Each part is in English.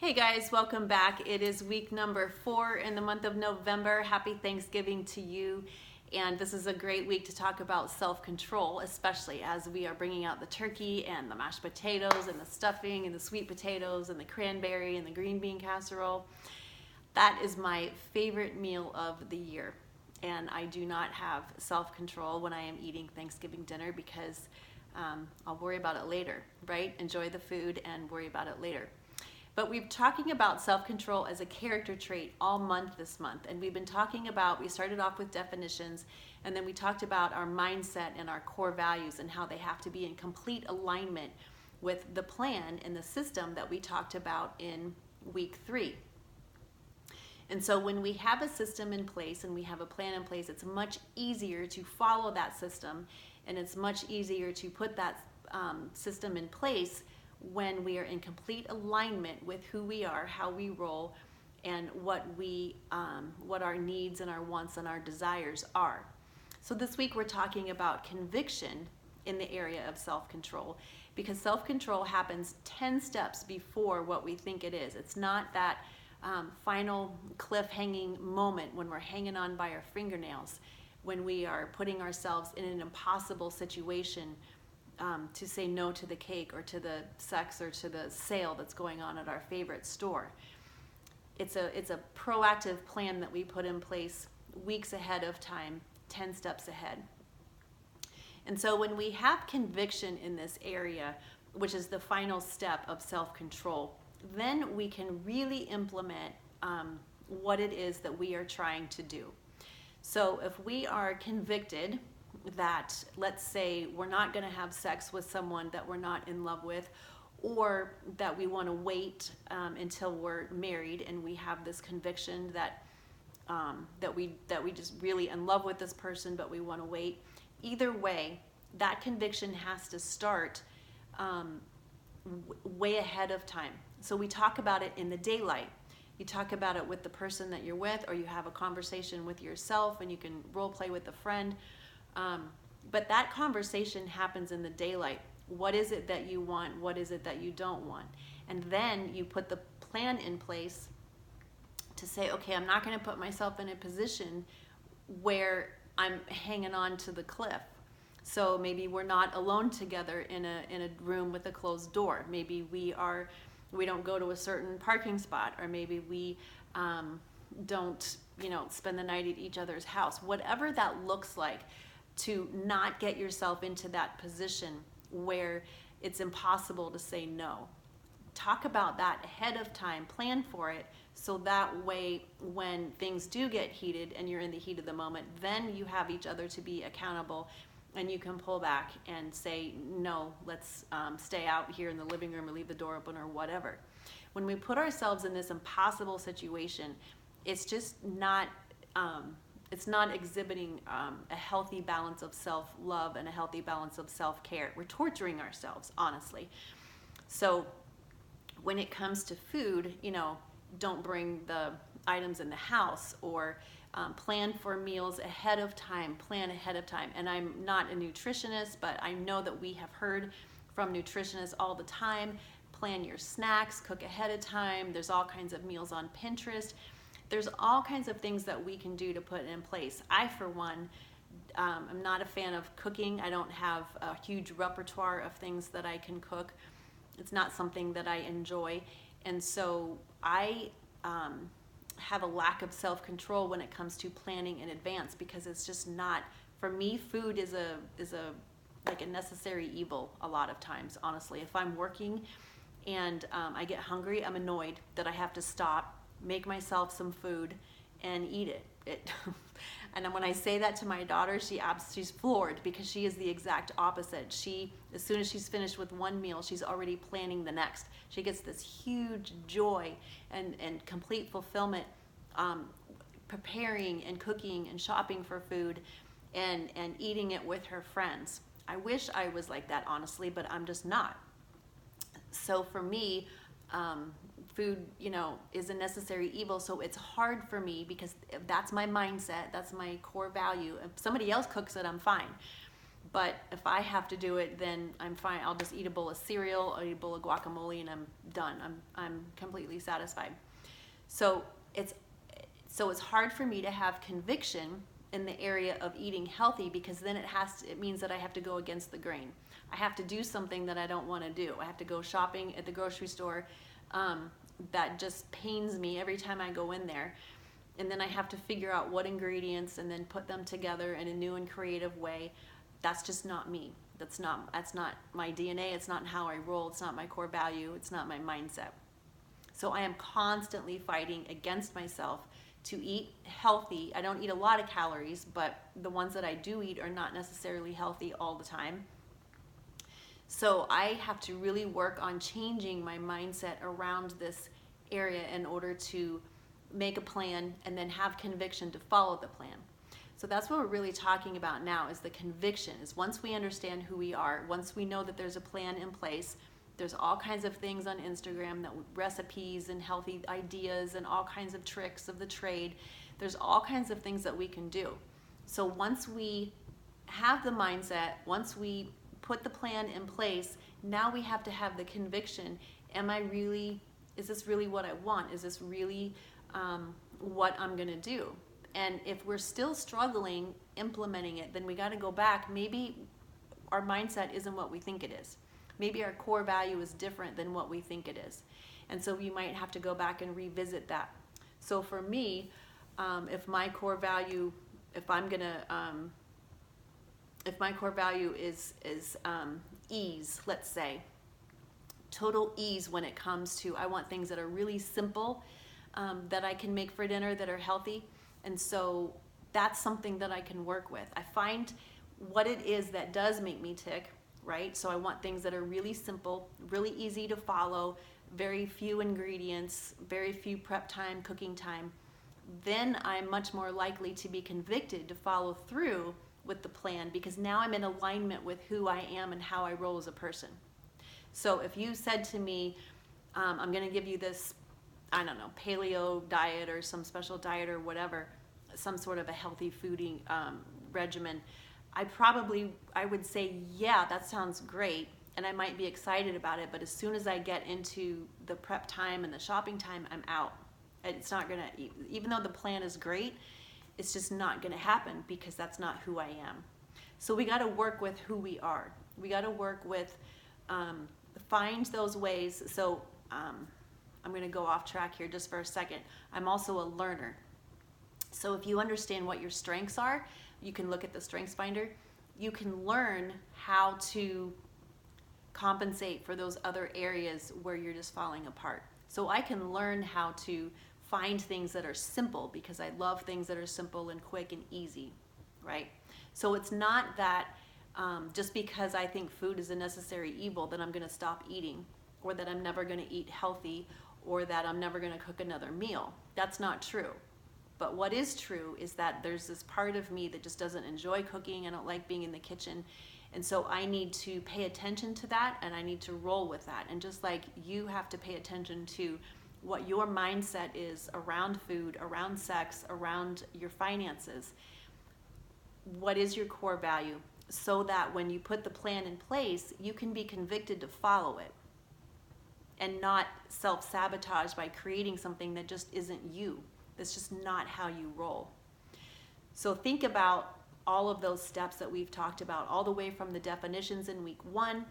Hey guys, welcome back. It is week number 4 in the month of November. Happy Thanksgiving to you. And this is a great week to talk about self-control, especially as we are bringing out the turkey and the mashed potatoes and the stuffing and the sweet potatoes and the cranberry and the green bean casserole. That is my favorite meal of the year. And I do not have self-control when I am eating Thanksgiving dinner because I'll worry about it later, right? Enjoy the food and worry about it later. But we've talking about self-control as a character trait all month this month. And we've been talking about, we started off with definitions, and then we talked about our mindset and our core values and how they have to be in complete alignment with the plan and the system that we talked about in week 3. And so when we have a system in place and we have a plan in place, it's much easier to follow that system, and it's much easier to put that system in place when we are in complete alignment with who we are, how we roll, and what our needs and our wants and our desires are. So this week we're talking about conviction in the area of self-control, because self-control happens 10 steps before what we think it is. It's not that final cliff-hanging moment when we're hanging on by our fingernails, when we are putting ourselves in an impossible situation to say no to the cake or to the sex or to the sale that's going on at our favorite store. It's a proactive plan that we put in place weeks ahead of time, 10 steps ahead. And so when we have conviction in this area, which is the final step of self-control, then we can really implement what it is that we are trying to do. So if we are convicted that, let's say, we're not going to have sex with someone that we're not in love with, or that we want to wait until we're married, and we have this conviction that we just really in love with this person, but we want to wait. Either way, that conviction has to start way ahead of time. So we talk about it in the daylight. You talk about it with the person that you're with, or you have a conversation with yourself, and you can role play with a friend. But that conversation happens in the daylight. What is it that you want? What is it that you don't want? And then you put the plan in place to say, okay, I'm not going to put myself in a position where I'm hanging on to the cliff. So maybe we're not alone together in a room with a closed door. Maybe we don't go to a certain parking spot, or maybe we don't spend the night at each other's house. Whatever that looks like, to not get yourself into that position where it's impossible to say no. Talk about that ahead of time, plan for it, so that way when things do get heated and you're in the heat of the moment, then you have each other to be accountable, and you can pull back and say, no, let's stay out here in the living room, or leave the door open, or whatever. When we put ourselves in this impossible situation, it's just not exhibiting a healthy balance of self-love and a healthy balance of self-care. We're torturing ourselves, honestly. So when it comes to food, don't bring the items in the house, or plan for meals ahead of time, plan ahead of time. And I'm not a nutritionist, but I know that we have heard from nutritionists all the time, plan your snacks, cook ahead of time. There's all kinds of meals on Pinterest. There's all kinds of things that we can do to put in place. I, for one, I'm not a fan of cooking. I don't have a huge repertoire of things that I can cook. It's not something that I enjoy. And so I have a lack of self-control when it comes to planning in advance, because it's just not, for me, food is like a necessary evil a lot of times, honestly. If I'm working and I get hungry, I'm annoyed that I have to stop, make myself some food, and eat it. And when I say that to my daughter, she's floored, because she is the exact opposite. As soon as she's finished with one meal, she's already planning the next. She gets this huge joy and complete fulfillment preparing and cooking and shopping for food and eating it with her friends. I wish I was like that, honestly, but I'm just not. So for me, food, is a necessary evil. So it's hard for me, because that's my mindset, that's my core value. If somebody else cooks it, I'm fine. But if I have to do it, then I'm fine. I'll just eat a bowl of cereal, I'll eat a bowl of guacamole, and I'm done. I'm completely satisfied. So it's hard for me to have conviction in the area of eating healthy, because then it means that I have to go against the grain. I have to do something that I don't want to do. I have to go shopping at the grocery store. That just pains me every time I go in there. And then I have to figure out what ingredients and then put them together in a new and creative way. That's just not me. That's not my DNA. It's not how I roll. It's not my core value. It's not my mindset. So I am constantly fighting against myself to eat healthy. I don't eat a lot of calories, but the ones that I do eat are not necessarily healthy all the time. So I have to really work on changing my mindset around this area in order to make a plan and then have conviction to follow the plan. So that's what we're really talking about now, is the conviction. Is once we understand who we are, once we know that there's a plan in place, there's all kinds of things on Instagram, that recipes and healthy ideas and all kinds of tricks of the trade. There's all kinds of things that we can do. So once we have the mindset, once we put the plan in place, now we have to have the conviction. Is this really what I want? Is this really what I'm gonna do? And if we're still struggling implementing it, then we got to go back. Maybe our mindset isn't what we think it is. Maybe our core value is different than what we think it is. And so we might have to go back and revisit that. So for me, if my core value, if my core value is ease, let's say, total ease when it comes to, I want things that are really simple, that I can make for dinner, that are healthy. And so that's something that I can work with. I find what it is that does make me tick, right? So I want things that are really simple, really easy to follow, very few ingredients, very few prep time, cooking time. Then I'm much more likely to be convicted to follow through with the plan, because now I'm in alignment with who I am and how I roll as a person. So if you said to me, I'm going to give you this, I don't know, paleo diet or some special diet or whatever, some sort of a healthy fooding regimen, I would say, yeah, that sounds great, and I might be excited about it, but as soon as I get into the prep time and the shopping time, I'm out. It's not gonna, even though the plan is great, it's just not gonna happen, because that's not who I am. So we gotta work with who we are. We gotta work with, find those ways. So I'm going to go off track here just for a second. I'm also a learner. So if you understand what your strengths are, you can look at the Strengths Finder. You can learn how to compensate for those other areas where you're just falling apart. So I can learn how to find things that are simple, because I love things that are simple and quick and easy, right? So it's not that just because I think food is a necessary evil that I'm going to stop eating, or that I'm never going to eat healthy, or that I'm never going to cook another meal. That's not true. But what is true is that there's this part of me that just doesn't enjoy cooking. I don't like being in the kitchen. And so I need to pay attention to that, and I need to roll with that. And just like you have to pay attention to what your mindset is around food, around sex, around your finances, what is your core value, so that when you put the plan in place, you can be convicted to follow it and not self-sabotage by creating something that just isn't you. That's just not how you roll. So think about all of those steps that we've talked about, all the way from the definitions in week 1,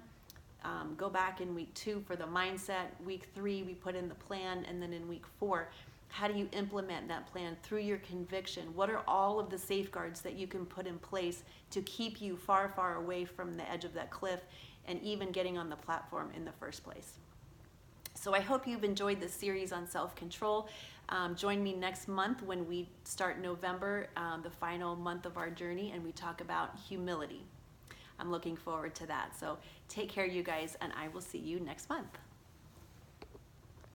go back in week 2 for the mindset, week 3 we put in the plan, and then in week 4, how do you implement that plan through your conviction? What are all of the safeguards that you can put in place to keep you far, far away from the edge of that cliff, and even getting on the platform in the first place? So I hope you've enjoyed this series on self-control. Join me next month when we start November, the final month of our journey, and we talk about humility. I'm looking forward to that. So take care, you guys, and I will see you next month.